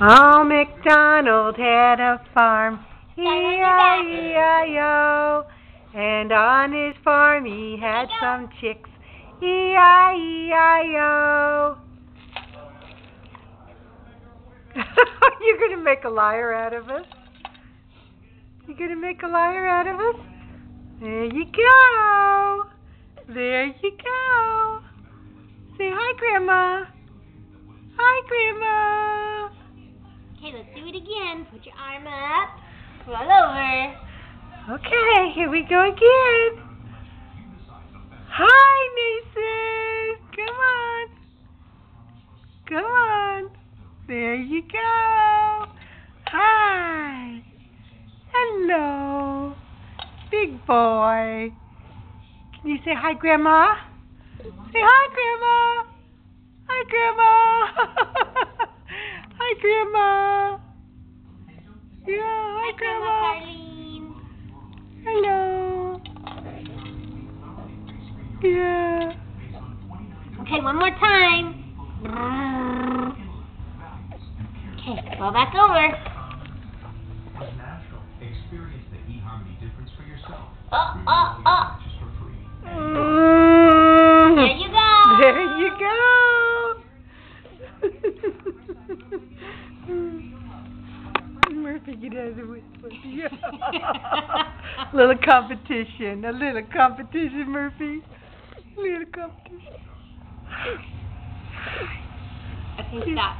Old MacDonald had a farm, E-I-E-I-O. And on his farm he had some chicks, E-I-E-I-O. You're going to make a liar out of us? You're going to make a liar out of us? There you go. There you go. Say hi, Grandma. Hi, Grandma. Okay, let's do it again. Put your arm up. Roll over. Okay, here we go again. Hi, Mason. Come on. Come on. There you go. Hi. Hello. Big boy. Can you say hi, Grandma? Say hi, Grandma. Hi, Grandma. Hi, Grandma. Yeah, hi, Grandma. Carlene. Hello. Yeah. Okay, one more time. Okay, roll back over. Experience the eHarmony difference for yourself. Just for free. There you go. There you go. Murphy, get out of the way. Little competition. A little competition, Murphy. Little competition. Okay, stop.